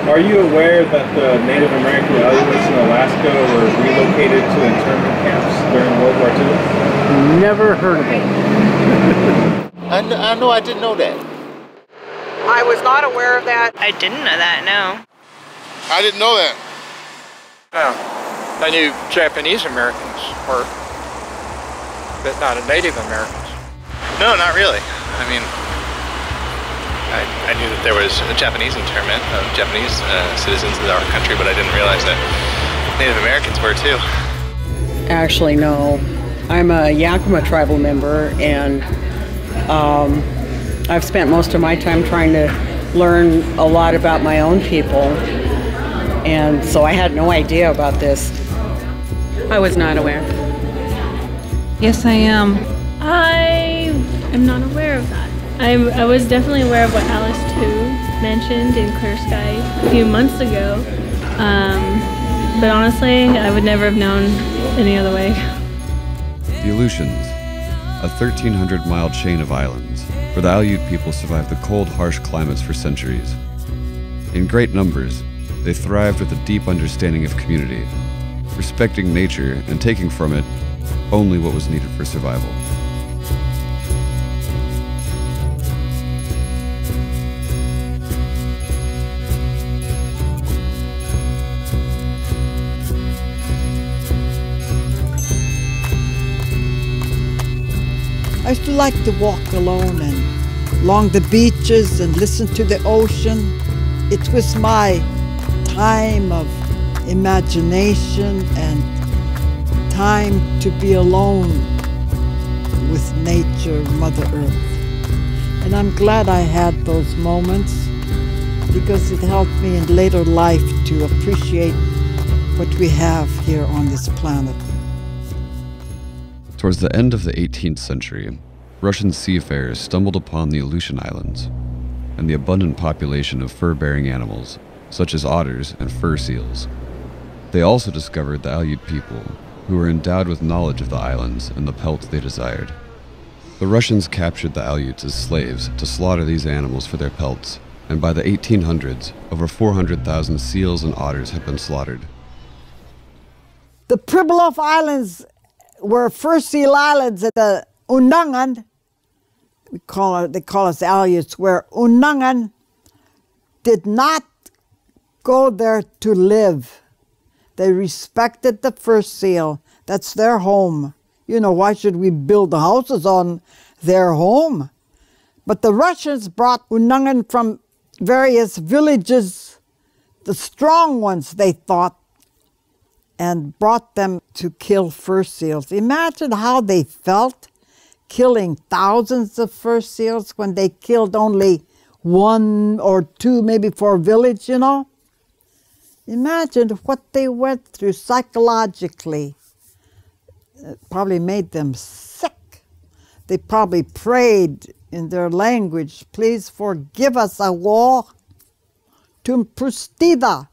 Are you aware that the Native American Inuits in Alaska were relocated to internment camps during World War II? Never heard of it. I didn't know that. I was not aware of that. I didn't know that, no. I didn't know that. No. I knew Japanese Americans were, but not Native Americans. No, not really. I mean, I knew that there was a Japanese internment of Japanese citizens of our country, but I didn't realize that Native Americans were too. Actually, no. I'm a Yakima tribal member, and I've spent most of my time trying to learn a lot about my own people, and so I had no idea about this. I was not aware. Yes, I am. I am not aware of that. I was definitely aware of what Alice 2 mentioned in Clear Sky a few months ago, but honestly, I would never have known any other way. The Aleutians, a 1,300-mile chain of islands where the Aleut people survived the cold, harsh climates for centuries. In great numbers, they thrived with a deep understanding of community, respecting nature and taking from it only what was needed for survival. I used to like to walk alone and along the beaches and listen to the ocean. It was my time of imagination and time to be alone with nature, Mother Earth. And I'm glad I had those moments because it helped me in later life to appreciate what we have here on this planet. Towards the end of the 18th century, Russian seafarers stumbled upon the Aleutian Islands and the abundant population of fur-bearing animals, such as otters and fur seals. They also discovered the Aleut people, who were endowed with knowledge of the islands and the pelts they desired. The Russians captured the Aleuts as slaves to slaughter these animals for their pelts, and by the 1800s, over 400,000 seals and otters had been slaughtered. The Pribilof Islands were fur seal islands at the Unangan. They call us Aleuts, where Unangan did not go there to live. They respected the fur seal. That's their home. You know, why should we build the houses on their home? But the Russians brought Unangan from various villages, the strong ones, they thought, and brought them to kill fur seals. Imagine how they felt killing thousands of fur seals when they killed only one or two, maybe for a village, you know? Imagine what they went through psychologically. It probably made them sick. They probably prayed in their language, please forgive us, awo, tum prostida.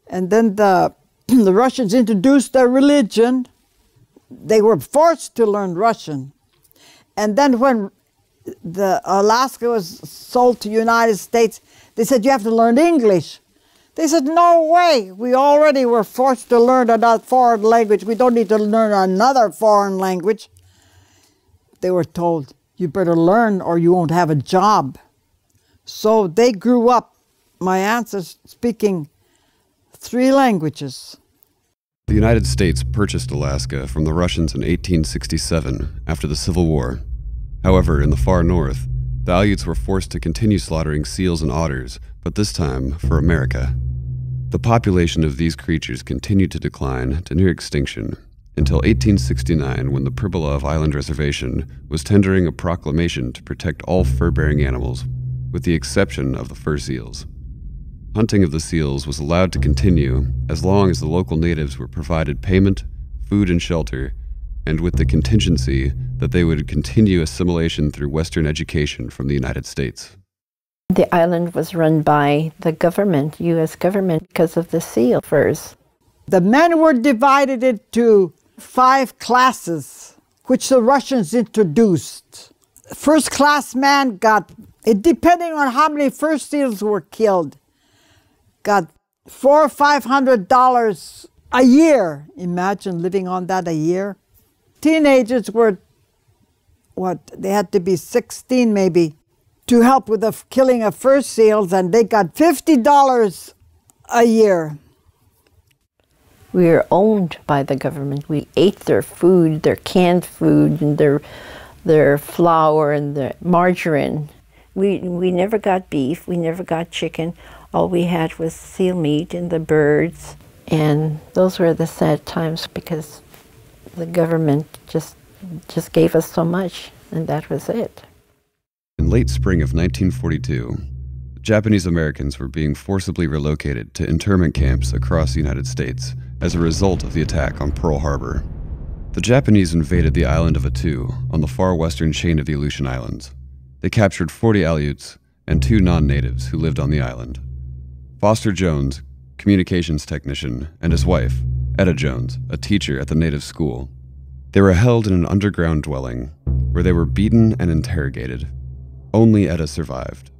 And then the Russians introduced their religion. They were forced to learn Russian. And then when the Alaska was sold to the United States, they said, you have to learn English. They said, no way. We already were forced to learn another foreign language. We don't need to learn another foreign language. They were told, you better learn or you won't have a job. So they grew up, my ancestors, speaking 3 languages. The United States purchased Alaska from the Russians in 1867 after the Civil War. However, in the far north, the Aleuts were forced to continue slaughtering seals and otters, but this time for America. The population of these creatures continued to decline to near extinction until 1869, when the Pribilof Island Reservation was tendering a proclamation to protect all fur-bearing animals, with the exception of the fur seals. Hunting of the seals was allowed to continue as long as the local natives were provided payment, food, and shelter, and with the contingency that they would continue assimilation through Western education from the United States. The island was run by the government, U.S. government, because of the seal furs. The men were divided into 5 classes, which the Russians introduced. First-class man got, depending on how many fur seals were killed, got $400 or $500 a year. Imagine living on that a year. Teenagers were, they had to be 16 maybe, to help with the killing of fur seals, and they got $50 a year. We were owned by the government. We ate their food, their canned food, and their flour and their margarine. We never got beef, we never got chicken. All we had was seal meat and the birds. And those were the sad times because the government just gave us so much, and that was it. In late spring of 1942, Japanese Americans were being forcibly relocated to internment camps across the United States as a result of the attack on Pearl Harbor. The Japanese invaded the island of Attu on the far western chain of the Aleutian Islands. They captured 40 Aleuts and 2 non-natives who lived on the island. Foster Jones, communications technician, and his wife, Etta Jones, a teacher at the native school. They were held in an underground dwelling where they were beaten and interrogated. Only Etta survived.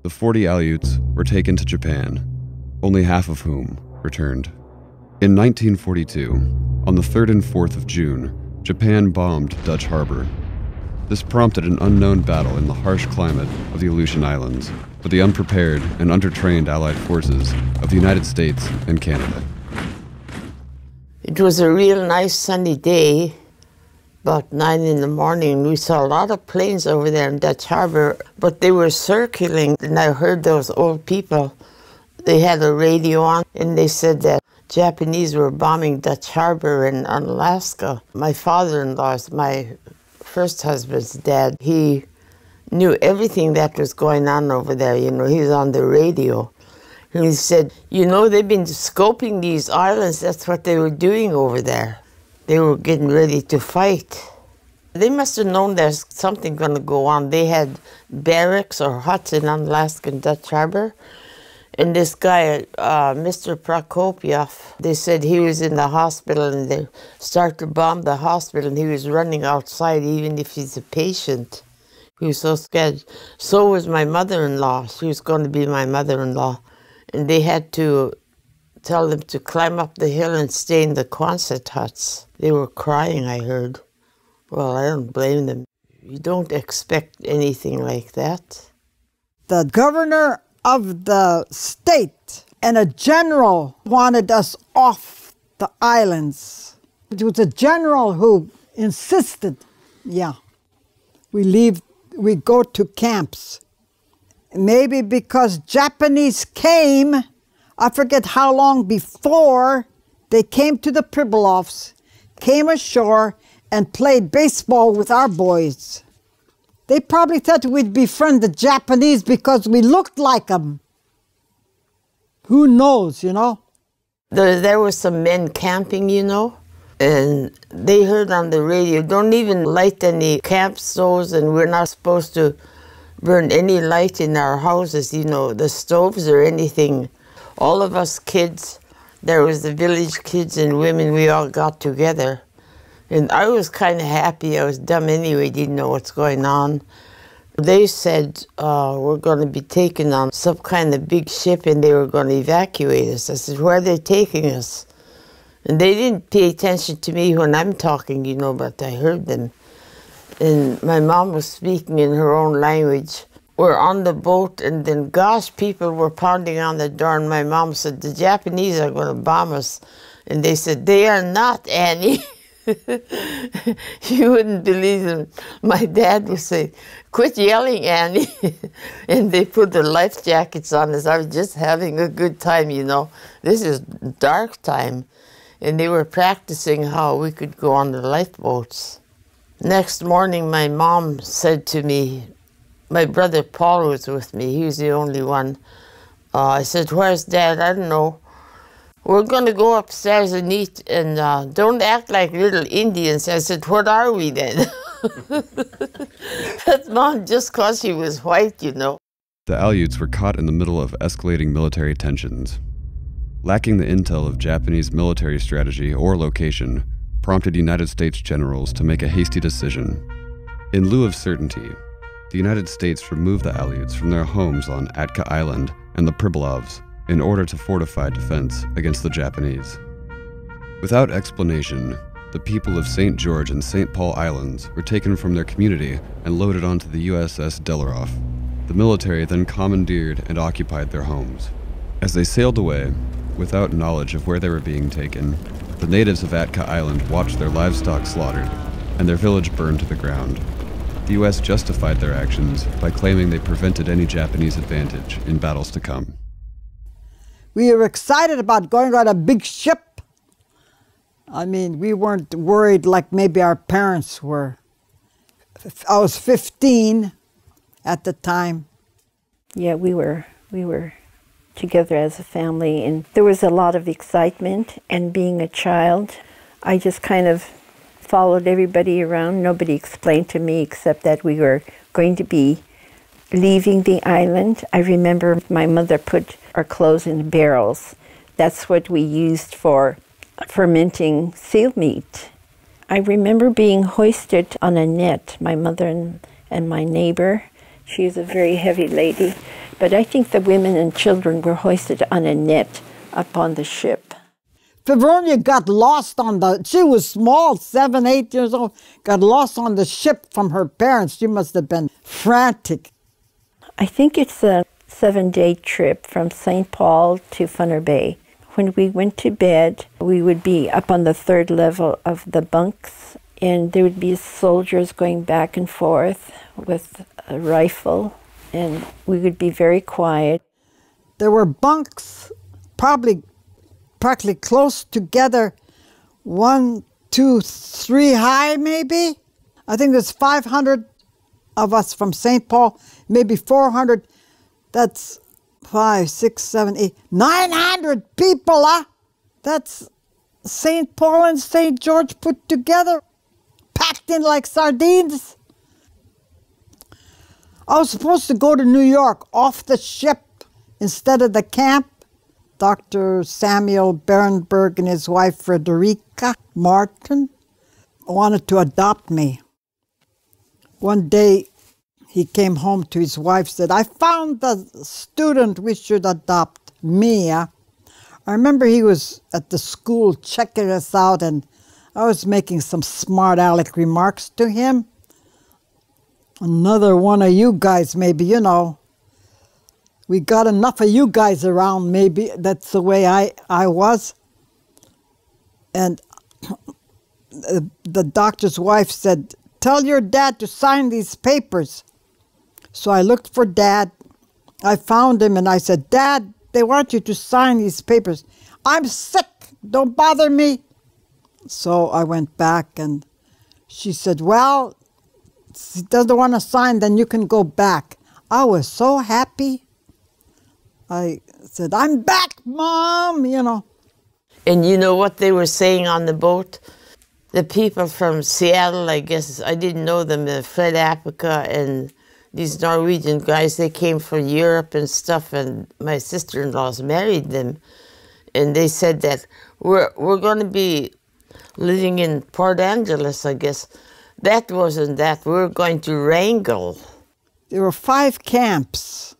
The 40 Aleuts were taken to Japan, only half of whom returned. In 1942, on the 3rd and 4th of June, Japan bombed Dutch Harbor. This prompted an unknown battle in the harsh climate of the Aleutian Islands with the unprepared and undertrained Allied forces of the United States and Canada. It was a real nice sunny day. About 9 in the morning, we saw a lot of planes over there in Dutch Harbor, but they were circling, and I heard those old people. They had a radio on, and they said that Japanese were bombing Dutch Harbor in Alaska. My father-in-law, my first husband's dad, he knew everything that was going on over there. You know, he was on the radio. And he said, you know, they've been scoping these islands. That's what they were doing over there. They were getting ready to fight. They must have known there's something going to go on. They had barracks or huts in Alaska and Dutch Harbor. And this guy, Mr. Prokopiev, they said he was in the hospital and they started to bomb the hospital and he was running outside even if he's a patient. He was so scared. So was my mother-in-law. She was going to be my mother-in-law. And they had to tell them to climb up the hill and stay in the Quonset huts. They were crying, I heard. Well, I don't blame them. You don't expect anything like that. The governor of the state and a general wanted us off the islands. It was a general who insisted, we go to camps. Maybe because Japanese came, I forget how long before, they came to the Pribilofs, came ashore and played baseball with our boys. They probably thought we'd befriend the Japanese because we looked like them. Who knows, you know? There were some men camping, you know, and they heard on the radio, don't even light any camp stoves, and we're not supposed to burn any light in our houses, you know, the stoves or anything. All of us kids, there was the village kids and women, we all got together. And I was kind of happy. I was dumb anyway, didn't know what's going on. They said, we're going to be taken on some kind of big ship and they were going to evacuate us. I said, where are they taking us? And they didn't pay attention to me when I'm talking, you know, but I heard them. And my mom was speaking in her own language. We're on the boat and then, gosh, people were pounding on the door and my mom said, the Japanese are going to bomb us. And they said, they are not, Annie. You wouldn't believe them. My dad would say, quit yelling, Annie. And they put their life jackets on us. I was just having a good time, you know. This is dark time. And they were practicing how we could go on the lifeboats. Next morning, my mom said to me, my brother Paul was with me. He was the only one. I said, where's Dad? I don't know. We're going to go upstairs and eat, and don't act like little Indians. I said, what are we then? That's Mom, just because she was white, you know. The Aleuts were caught in the middle of escalating military tensions. Lacking the intel of Japanese military strategy or location prompted United States generals to make a hasty decision. In lieu of certainty, the United States removed the Aleuts from their homes on Atka Island and the Pribilovs in order to fortify defense against the Japanese. Without explanation, the people of St. George and St. Paul Islands were taken from their community and loaded onto the USS Delaroff. The military then commandeered and occupied their homes. As they sailed away, without knowledge of where they were being taken, the natives of Atka Island watched their livestock slaughtered and their village burned to the ground. The U.S. justified their actions by claiming they prevented any Japanese advantage in battles to come. We were excited about going on a big ship. I mean, we weren't worried like maybe our parents were. I was 15 at the time. Yeah, we were together as a family, and there was a lot of excitement. And being a child, I just kind of followed everybody around. Nobody explained to me except that we were going to be leaving the island. I remember my mother put our clothes in barrels. That's what we used for fermenting seal meat. I remember being hoisted on a net, my mother and my neighbor. She was a very heavy lady, but I think the women and children were hoisted on a net up on the ship. Favonia got lost on she was small, 7, 8 years old, got lost on the ship from her parents. She must have been frantic. I think it's a 7-day trip from St. Paul to Funner Bay. When we went to bed, we would be up on the 3rd level of the bunks, and there would be soldiers going back and forth with a rifle, and we would be very quiet. There were bunks practically close together, 1, 2, 3 high maybe. I think there's 500 of us from St. Paul, maybe 400. That's 5, 6, 7, 8, 900 people, huh? That's St. Paul and St. George put together, packed in like sardines. I was supposed to go to New York off the ship instead of the camp. Dr. Samuel Berenberg and his wife Frederica Martin wanted to adopt me. One day he came home to his wife, said, "I found the student we should adopt, Mia." I remember he was at the school checking us out, and I was making some smart aleck remarks to him. "Another one of you guys, maybe, you know. We got enough of you guys around, maybe." That's the way I was. And the doctor's wife said, "Tell your dad to sign these papers." So I looked for Dad. I found him and I said, "Dad, they want you to sign these papers." "I'm sick, don't bother me." So I went back and she said, "Well, he doesn't want to sign, then you can go back." I was so happy. I said, "I'm back, Mom," you know. And you know what they were saying on the boat? The people from Seattle, I guess, I didn't know them, Fred Apica and these Norwegian guys, they came from Europe and stuff, and my sister-in-laws married them. And they said that we're going to be living in Port Angeles, I guess. That wasn't that. We're going to Wrangell. There were 5 camps.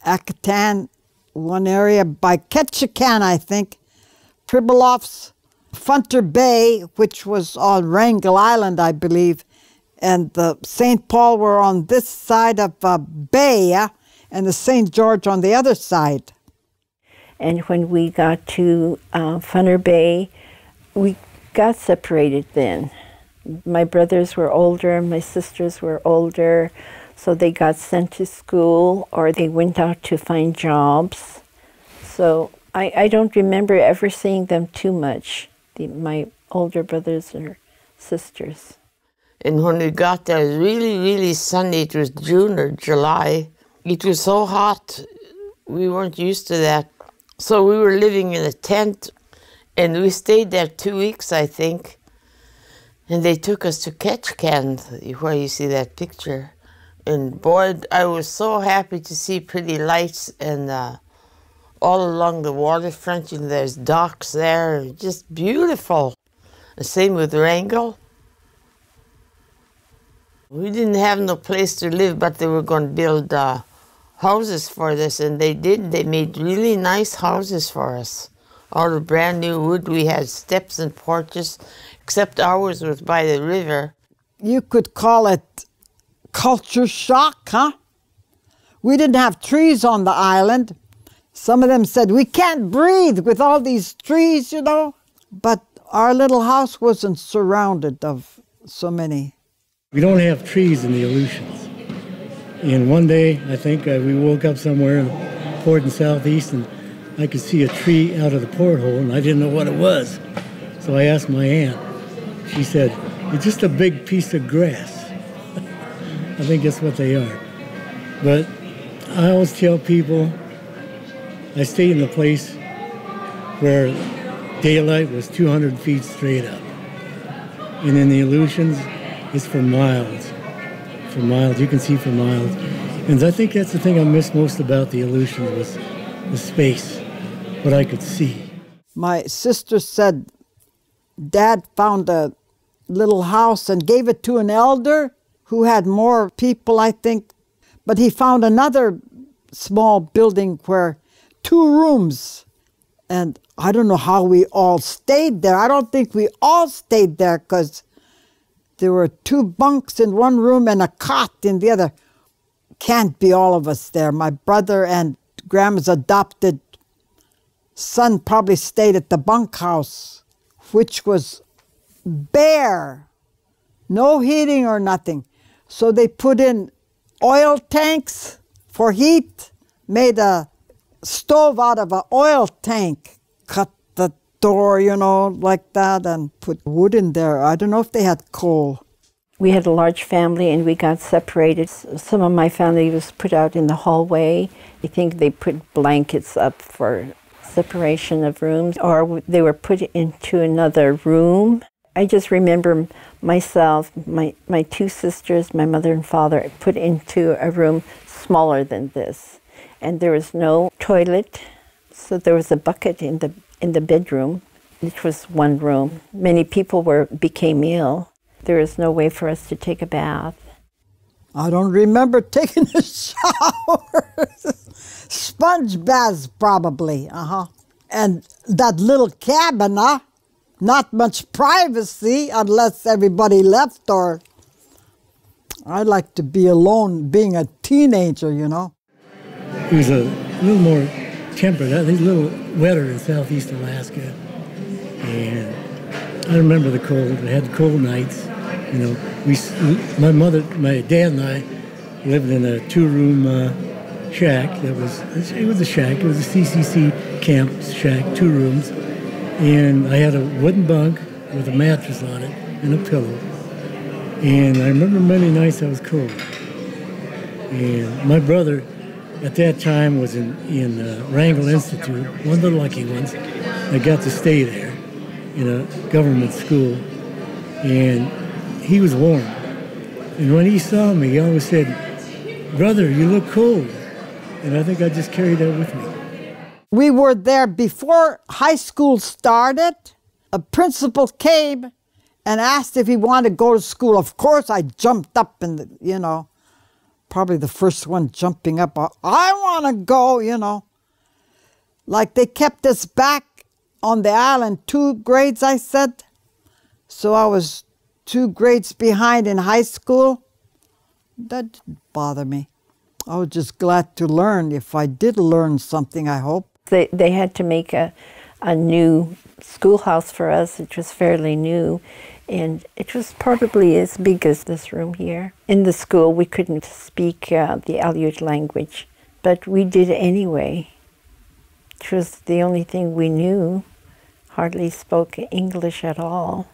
Akatan, one area by Ketchikan, I think. Pribilof's, Funter Bay, which was on Wrangell Island, I believe. And the St. Paul were on this side of Bay, and the St. George on the other side. And when we got to Funner Bay, we got separated then. My brothers were older, my sisters were older, so they got sent to school or they went out to find jobs. So I don't remember ever seeing them too much, my older brothers or sisters. And when we got there, it was really, really sunny. It was June or July. It was so hot. We weren't used to that. So we were living in a tent, and we stayed there 2 weeks, I think. And they took us to Ketchikan, where you see that picture. And boy, I was so happy to see pretty lights and all along the waterfront. And there's docks there, just beautiful. The same with Wrangell. We didn't have no place to live, but they were going to build houses for this, and they did. They made really nice houses for us. All the brand new wood. We had steps and porches, except ours was by the river. You could call it culture shock, huh? We didn't have trees on the island. Some of them said, we can't breathe with all these trees, you know. But our little house wasn't surrounded of so many. We don't have trees in the Aleutians. And one day, I think we woke up somewhere in the port in southeast, and I could see a tree out of the porthole, and I didn't know what it was. So I asked my aunt. She said, it's just a big piece of grass. I think that's what they are. But I always tell people, I stayed in a place where daylight was 200 feet straight up. And in the Aleutians, it's for miles. For miles, you can see for miles. And I think that's the thing I miss most about the Aleutians was the space, what I could see. My sister said Dad found a little house and gave it to an elder who had more people, I think. But he found another small building where 2 rooms. And I don't know how we all stayed there. I don't think we all stayed there because there were 2 bunks in one room and a cot in the other. Can't be all of us there. My brother and Grandma's adopted son probably stayed at the bunkhouse, which was bare, no heating or nothing. So they put in oil tanks for heat, made a stove out of an oil tank, cut the door, you know, like that, and put wood in there. I don't know if they had coal. We had a large family and we got separated. Some of my family was put out in the hallway. I think they put blankets up for separation of rooms, or they were put into another room. I just remember myself, my 2 sisters, my mother and father, put into a room smaller than this. And there was no toilet, so there was a bucket in the bedroom, which was one room. Many people became ill. There was no way for us to take a bath. I don't remember taking a shower. Sponge baths, probably. And that little cabin, not much privacy unless everybody left, or I like to be alone being a teenager, you know. It was a little more temperate, I think a little wetter in southeast Alaska. And I remember the cold. We had cold nights. You know, my dad and I lived in a 2-room shack. It was a shack. It was a CCC camp shack, 2 rooms. And I had a wooden bunk with a mattress on it and a pillow. And I remember many nights I was cold. And my brother at that time was in Wrangell Institute, one of the lucky ones. I got to stay there in a government school. And he was warm. And when he saw me, he always said, "Brother, you look cold." And I think I just carried that with me. We were there before high school started. A principal came and asked if he wanted to go to school. Of course, I jumped up and, you know, probably the first one jumping up. I want to go, you know. Like they kept us back on the island 2 grades, I said. So I was 2 grades behind in high school. That didn't bother me. I was just glad to learn. If I did learn something, I hope. They had to make a new schoolhouse for us. It was fairly new, and it was probably as big as this room here. In the school, we couldn't speak the Aleut language, but we did anyway. It was the only thing we knew. Hardly spoke English at all.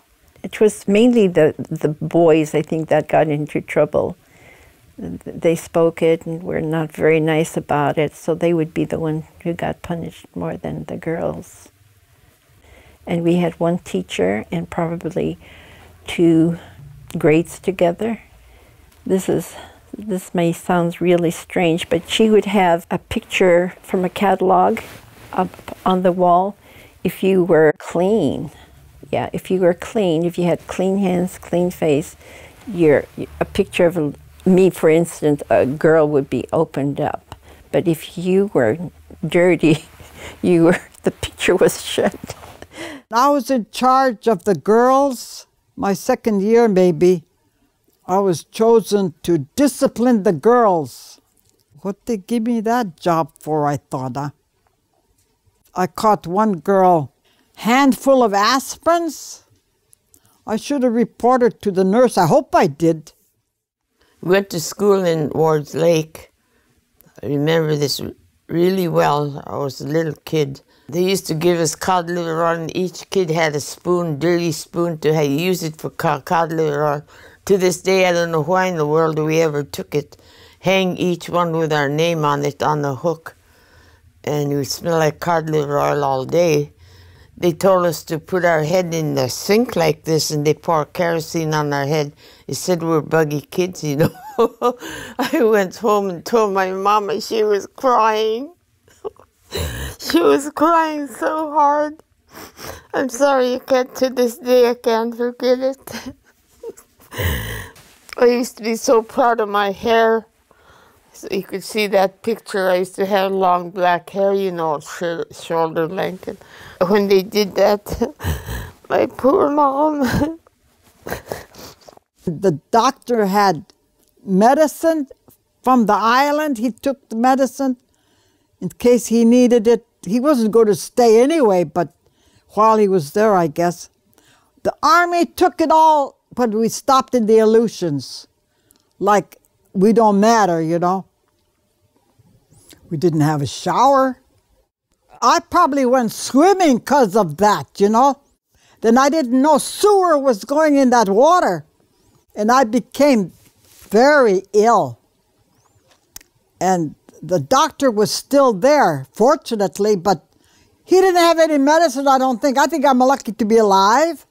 It was mainly the boys, I think, that got into trouble. They spoke it and were not very nice about it, so they would be the one who got punished more than the girls. And we had 1 teacher and probably 2 grades together. This may sound really strange, but she would have a picture from a catalog up on the wall if you were clean. Yeah, if you were clean, if you had clean hands, clean face, a picture of me, for instance, a girl would be opened up. But if you were dirty, the picture was shut. I was in charge of the girls, my second year maybe. I was chosen to discipline the girls. What they give me that job for, I thought, huh? I caught one girl, handful of aspirins. I should have reported to the nurse. I hope I did. Went to school in Ward's Lake. I remember this really well. I was a little kid. They used to give us cod liver oil, and each kid had a spoon, dirty spoon, to use it for cod liver oil. To this day, I don't know why in the world we ever took it. Hang each one with our name on it on the hook. And it would smell like cod liver oil all day. They told us to put our head in the sink like this, and they pour kerosene on our head. They said we're buggy kids, you know. I went home and told my mama. She was crying. She was crying so hard. I'm sorry, to this day I can't forget it. I used to be so proud of my hair. So you could see that picture. I used to have long black hair, you know, shoulder length. And when they did that, my poor mom. The doctor had medicine from the island. He took the medicine in case he needed it. He wasn't going to stay anyway, but while he was there, I guess. The army took it all, but we stopped in the Aleutians. Like, we don't matter, you know. We didn't have a shower. I probably went swimming because of that, you know. Then I didn't know sewer was going in that water. And I became very ill. And the doctor was still there, fortunately, but he didn't have any medicine, I don't think. I think I'm lucky to be alive.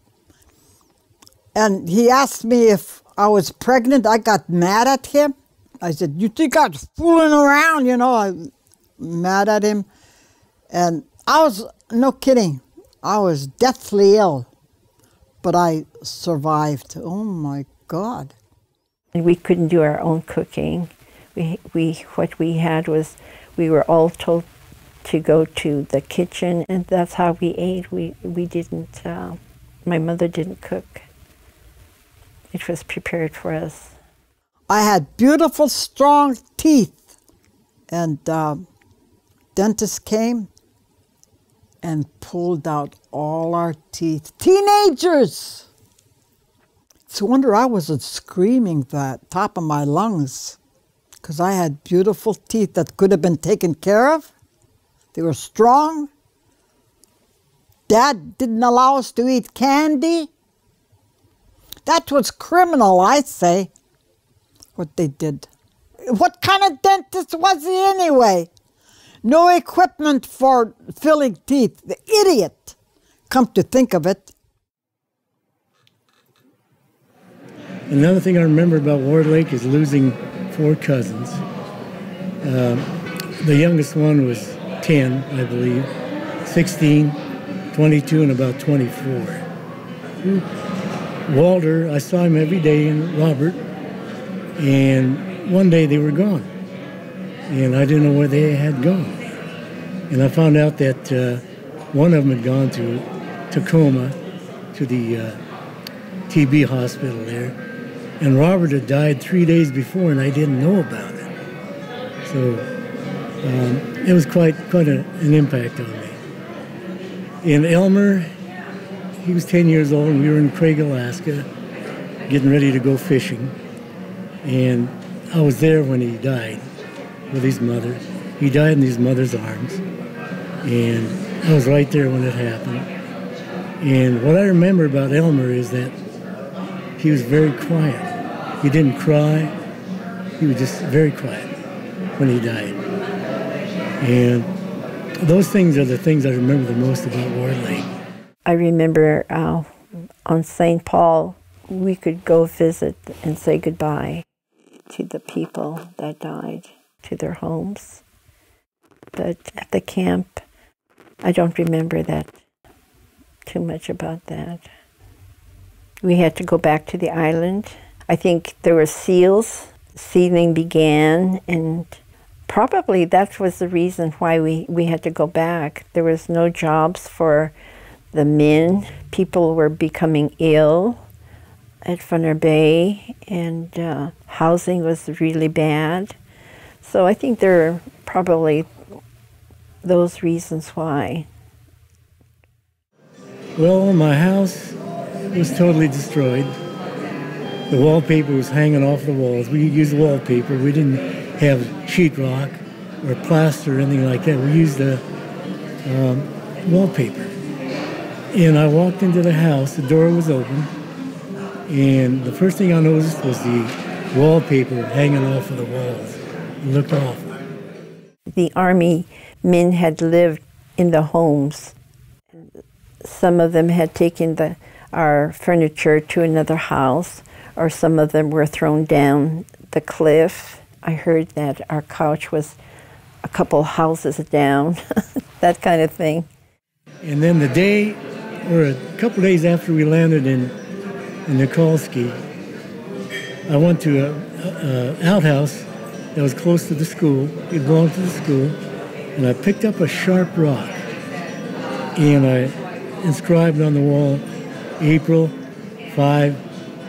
And he asked me if I was pregnant. I got mad at him. I said, you think I was fooling around, you know? I was mad at him. And I was, no kidding, I was deathly ill. But I survived. Oh my God. And we couldn't do our own cooking. What we had was, we were all told to go to the kitchen, and that's how we ate. We didn't, my mother didn't cook. It was prepared for us. I had beautiful, strong teeth. And dentist came and pulled out all our teeth. Teenagers! It's a wonder I wasn't screaming that top of my lungs, because I had beautiful teeth that could have been taken care of. They were strong. Dad didn't allow us to eat candy. That was criminal, I say, what they did. What kind of dentist was he anyway? No equipment for filling teeth. The idiot, come to think of it. Another thing I remember about Ward Lake is losing 4 cousins. The youngest one was 10, I believe, 16, 22, and about 24. Walter, I saw him every day, and Robert, and one day they were gone. And I didn't know where they had gone. And I found out that one of them had gone to Tacoma, to the TB hospital there. And Robert had died 3 days before, and I didn't know about it. So it was quite an impact on me. In Elmer, he was 10 years old, and we were in Craig, Alaska, getting ready to go fishing. And I was there when he died with his mother. He died in his mother's arms. And I was right there when it happened. And what I remember about Elmer is that he was very quiet. He didn't cry. He was just very quiet when he died. And those things are the things I remember the most about Ward Lake. I remember on St. Paul, we could go visit and say goodbye to the people that died, to their homes. But at the camp, I don't remember that too much about that. We had to go back to the island. I think there were seals. Sealing began, and Probably that was the reason why we had to go back. There was no jobs for the men. People were becoming ill at Funner Bay, and housing was really bad. So I think there are probably those reasons why. Well, my house was totally destroyed. The wallpaper was hanging off the walls. We used wallpaper. We didn't have sheetrock or plaster or anything like that. We used wallpaper. And I walked into the house, the door was open, and the first thing I noticed was the wallpaper hanging off of the walls. It looked awful. The Army men had lived in the homes. Some of them had taken our furniture to another house, or some of them were thrown down the cliff. I heard that our couch was a couple houses down, that kind of thing. And then the day, or a couple days after we landed in Nikolsky, I went to an outhouse that was close to the school. It belonged to the school. And I picked up a sharp rock, and I inscribed on the wall, April 5,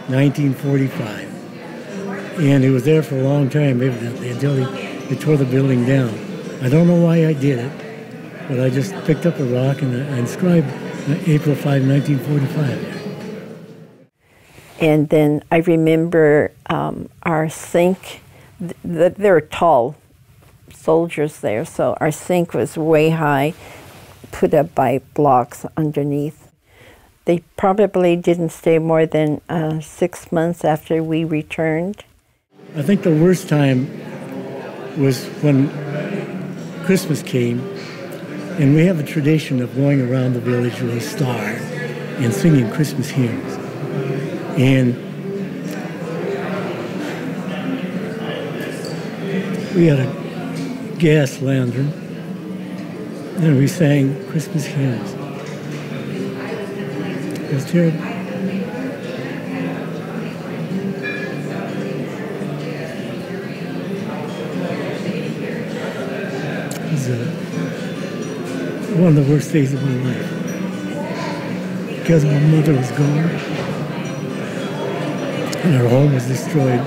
1945. And it was there for a long time, evidently, until they tore the building down. I don't know why I did it, but I just picked up a rock and I inscribed April 5, 1945. And then I remember our sink, there were tall soldiers there, so our sink was way high, put up by blocks underneath. They probably didn't stay more than 6 months after we returned. I think the worst time was when Christmas came, and we have a tradition of going around the village with a star and singing Christmas hymns. And we had a gas lantern, and we sang Christmas hymns. It was terrible. It was one of the worst days of my life, because my mother was gone, and our home was destroyed.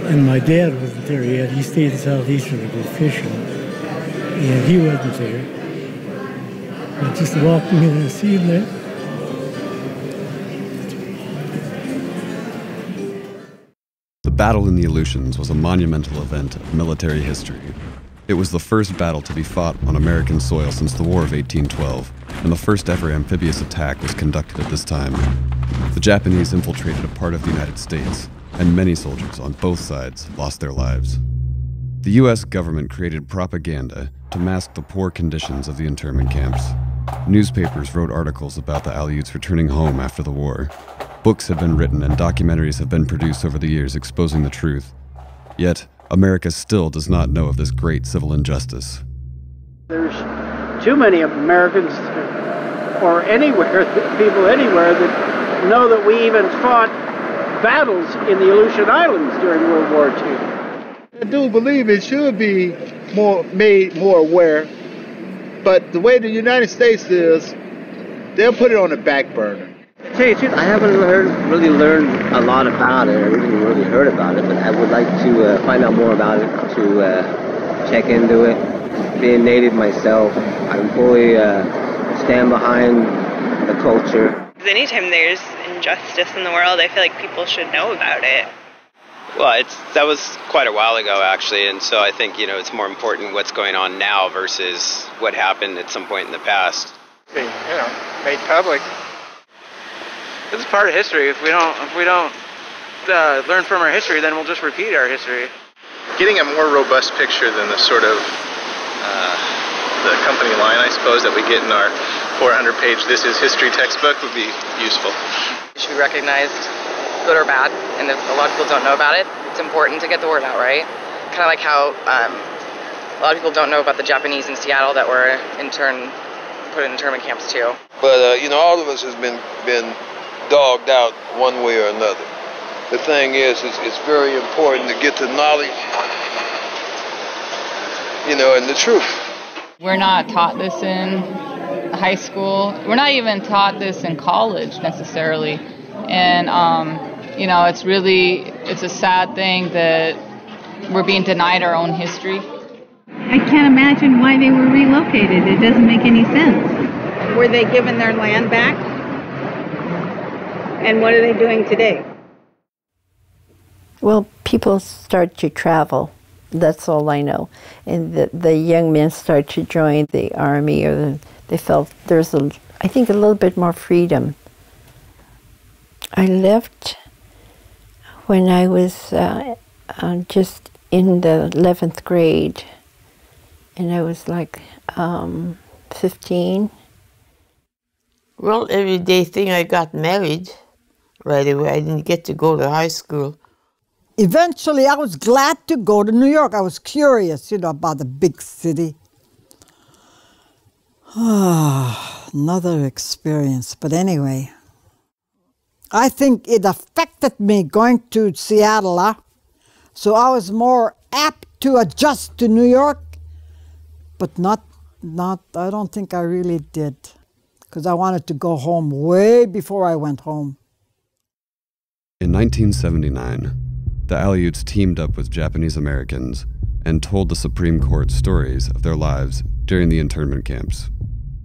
And my dad wasn't there yet. He stayed in Southeastern to go fishing, and he wasn't there. I just walked in and see him there. The battle in the Aleutians was a monumental event of military history. It was the first battle to be fought on American soil since the War of 1812, and the first ever amphibious attack was conducted at this time. The Japanese infiltrated a part of the United States, and many soldiers on both sides lost their lives. The U.S. government created propaganda to mask the poor conditions of the internment camps. Newspapers wrote articles about the Aleuts returning home after the war. Books have been written and documentaries have been produced over the years exposing the truth. Yet, America still does not know of this great civil injustice. There's too many Americans, or anywhere, people anywhere, that know that we even fought battles in the Aleutian Islands during World War II. I do believe it should be made more aware, but the way the United States is, they'll put it on the back burner. To tell you the truth, I haven't really learned a lot about it. I haven't really heard about it, but I would like to find out more about it, to check into it. Being Native myself, I fully stand behind the culture. Anytime there's injustice in the world, I feel like people should know about it. Well, that was quite a while ago, actually, and so I think, it's more important what's going on now versus what happened at some point in the past. Be, made public. This is part of history. If we don't learn from our history, then we'll just repeat our history. Getting a more robust picture than the sort of the company line, I suppose, that we get in our 400-page This Is History textbook would be useful. It should be recognized, good or bad, and if a lot of people don't know about it, it's important to get the word out, right? Kind of like how a lot of people don't know about the Japanese in Seattle that were put in internment camps too. But all of us has been dogged out one way or another. The thing is, it's very important to get the knowledge you know, and the truth. We're not taught this in high school. We're not even taught this in college necessarily. And, you know, it's a sad thing that we're being denied our own history. I can't imagine why they were relocated. It doesn't make any sense. Were they given their land back? And what are they doing today? Well, people start to travel. That's all I know. And the young men start to join the army, or they felt there's, I think, a little bit more freedom. I left when I was just in the 11th grade, and I was like 15. Well, everyday thing, I got married right away. I didn't get to go to high school. Eventually, I was glad to go to New York. I was curious, you know, about the big city. Another experience. But anyway, I think it affected me going to Seattle. So I was more apt to adjust to New York, but not. I don't think I really did, because I wanted to go home way before I went home. In 1979, the Aleuts teamed up with Japanese Americans and told the Supreme Court stories of their lives during the internment camps.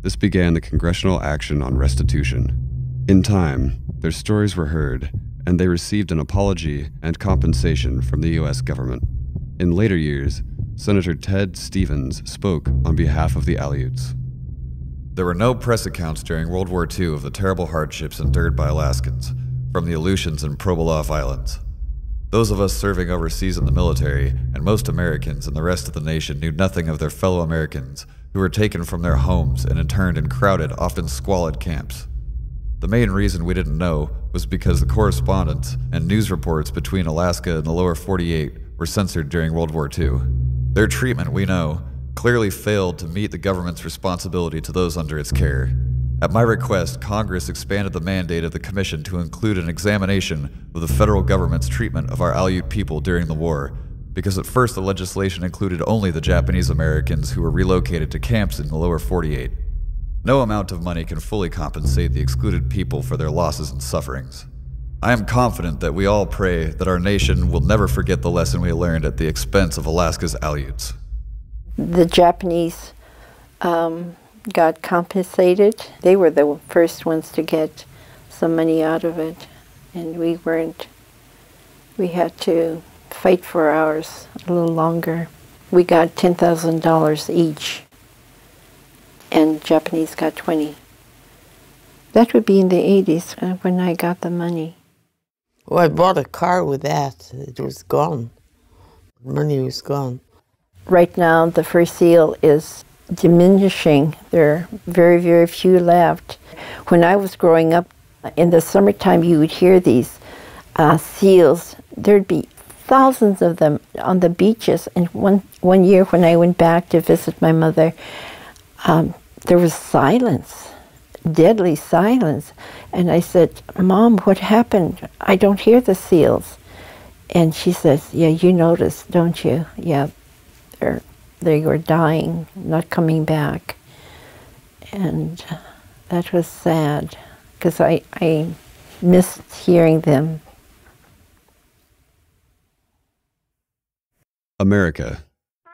This began the Congressional Action on Restitution. In time, their stories were heard, and they received an apology and compensation from the U.S. government. In later years, Senator Ted Stevens spoke on behalf of the Aleuts. There were no press accounts during World War II of the terrible hardships endured by Alaskans from the Aleutians and Pribilof Islands. Those of us serving overseas in the military, and most Americans and the rest of the nation, knew nothing of their fellow Americans who were taken from their homes and interned in crowded, often squalid camps. The main reason we didn't know was because the correspondence and news reports between Alaska and the lower 48 were censored during World War II. Their treatment, we know, clearly failed to meet the government's responsibility to those under its care. At my request, Congress expanded the mandate of the Commission to include an examination of the federal government's treatment of our Aleut people during the war, because at first the legislation included only the Japanese Americans who were relocated to camps in the lower 48. No amount of money can fully compensate the excluded people for their losses and sufferings. I am confident that we all pray that our nation will never forget the lesson we learned at the expense of Alaska's Aleuts. The Japanese got compensated. They were the first ones to get some money out of it, and we weren't. We had to fight for ours a little longer. We got $10,000 each, and Japanese got 20. That would be in the 80s when I got the money. Well, I bought a car with that. It was gone. Money was gone. Right now, the fur seal is diminishing. There are very, very few left. When I was growing up, in the summertime, you would hear these seals. There'd be thousands of them on the beaches. And one year when I went back to visit my mother, there was silence, deadly silence. And I said, "Mom, what happened? I don't hear the seals." And she says, "Yeah, you noticed, don't you? Yeah, they were dying, not coming back." And that was sad, because I missed hearing them. America,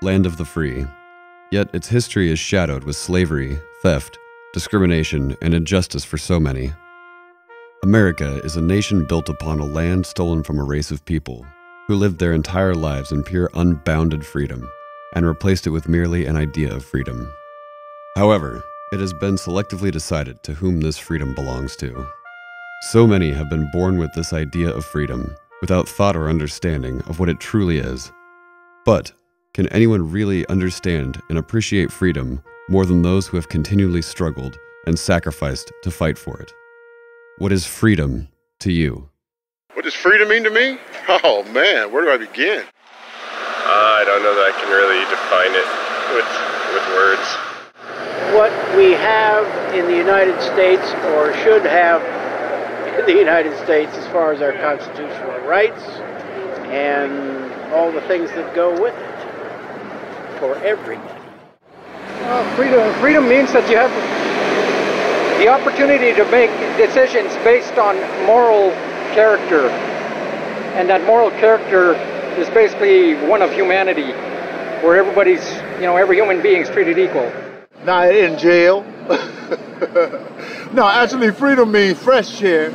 land of the free. Yet its history is shadowed with slavery, theft, discrimination, and injustice for so many. America is a nation built upon a land stolen from a race of people who lived their entire lives in pure unbounded freedom and replaced it with merely an idea of freedom. However, it has been selectively decided to whom this freedom belongs to. So many have been born with this idea of freedom without thought or understanding of what it truly is. But can anyone really understand and appreciate freedom more than those who have continually struggled and sacrificed to fight for it? What is freedom to you? What does freedom mean to me? Oh man, where do I begin? I don't know that I can really define it with words. What we have in the United States, or should have in the United States, as far as our constitutional rights and all the things that go with it. for everybody. Freedom means that you have the opportunity to make decisions based on moral character, and that moral character is basically one of humanity, where everybody's, every human being is treated equal. Not in jail. No, actually freedom means fresh air,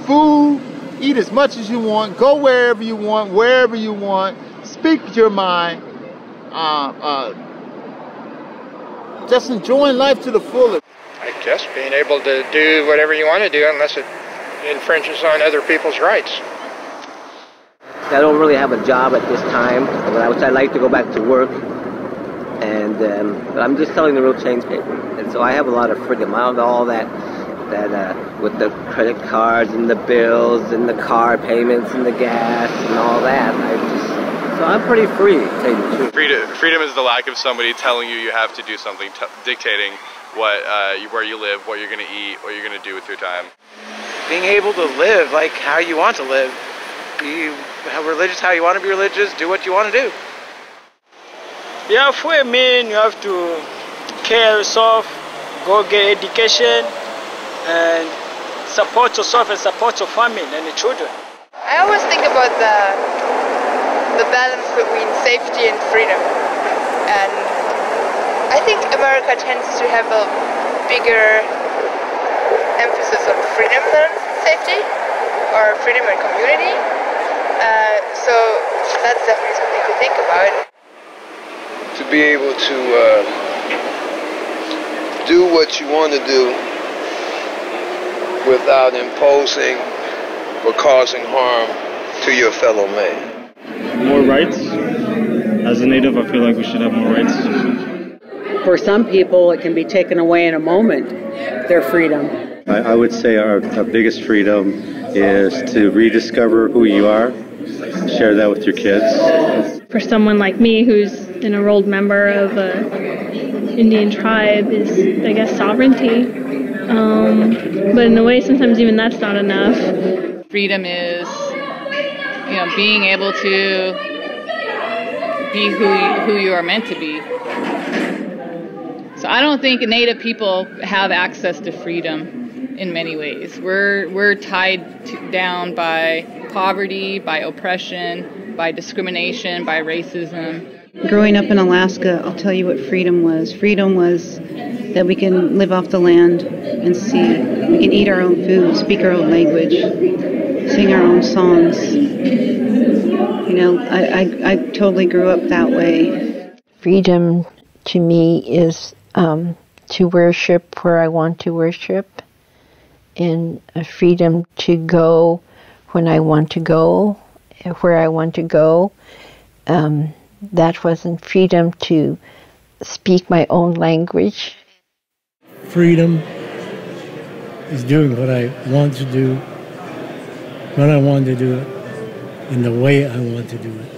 food, eat as much as you want, go wherever you want, speak your mind, just enjoying life to the fullest. I guess being able to do whatever you want to do unless it infringes on other people's rights. I don't really have a job at this time, which I'd like to go back to work. And but I'm just selling the real change paper, and so I have a lot of freedom. I don't know all that with the credit cards and the bills and the car payments and the gas and all that. So I'm pretty free, to tell you the truth. Freedom is the lack of somebody telling you have to do something, dictating where you live, what you're going to eat, what you're going to do with your time. Being able to live like how you want to live. Be religious how you want to be religious. Do what you want to do. Yeah, free mean you have to care yourself, go get education, and support yourself and support your family and your children. I always think about the balance between safety and freedom, and I think America tends to have a bigger emphasis on freedom than safety, or freedom and community. So that's definitely something to think about. To be able to do what you want to do without imposing or causing harm to your fellow man. More rights. As a native, I feel like we should have more rights. For some people, it can be taken away in a moment, their freedom. I would say our biggest freedom is to rediscover who you are, share that with your kids. For someone like me who's an enrolled member of an Indian tribe is, I guess, sovereignty. But in a way, sometimes even that's not enough. Freedom is, being able to be who you are meant to be. So I don't think Native people have access to freedom in many ways. We're tied down by poverty, by oppression, by discrimination, by racism. Growing up in Alaska, I'll tell you what freedom was. Freedom was that we can live off the land and see. We can eat our own food, speak our own language, sing our own songs. I totally grew up that way. Freedom to me is to worship where I want to worship, and a freedom to go when I want to go, where I want to go. That wasn't freedom to speak my own language. Freedom is doing what I want to do, when I want to do it, in the way I want to do it.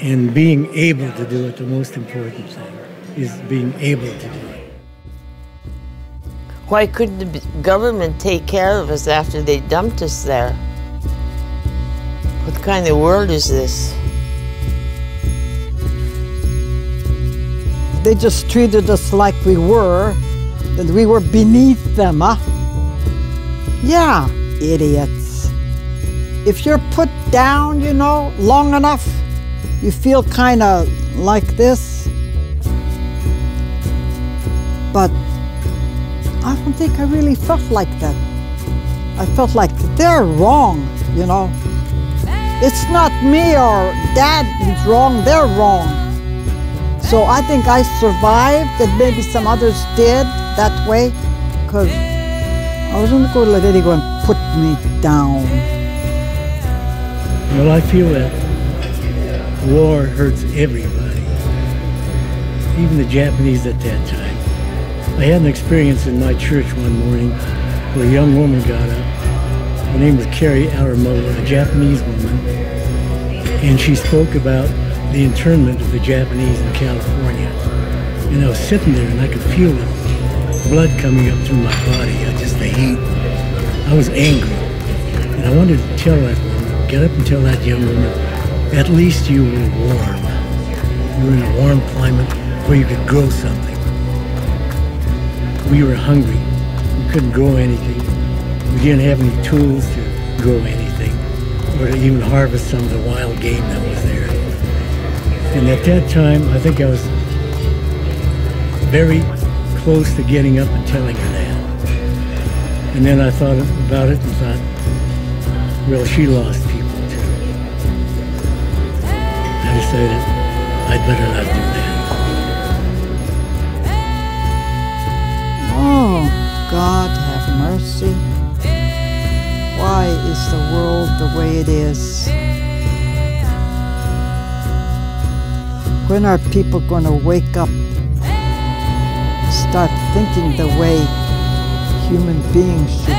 And being able to do it, the most important thing, is being able to do it. Why couldn't the government take care of us after they dumped us there? What kind of world is this? They just treated us like we were, and we were beneath them, huh? Yeah, idiots. If you're put down, long enough, you feel kind of like this. But I don't think I really felt like that. I felt like they're wrong, It's not me or Dad who's wrong, they're wrong. So I think I survived, and maybe some others did that way, because I wasn't going to let anyone put me down. Well, I feel that war hurts everybody, even the Japanese at that time. I had an experience in my church one morning where a young woman got up. Her name was Carrie Aramoto, a Japanese woman, and she spoke about the internment of the Japanese in California. And I was sitting there and I could feel the blood coming up through my body, the heat. I was angry. And I wanted to tell that woman, get up and tell that young woman, at least you were warm. You were in a warm climate where you could grow something. We were hungry. We couldn't grow anything. We didn't have any tools to grow anything or to even harvest some of the wild game that was there. And at that time, I think I was very close to getting up and telling her that. And then I thought about it and thought, well, she lost people too. I decided I'd better not do that. Oh, God have mercy. Why is the world the way it is? When are people going to wake up, start thinking the way human beings should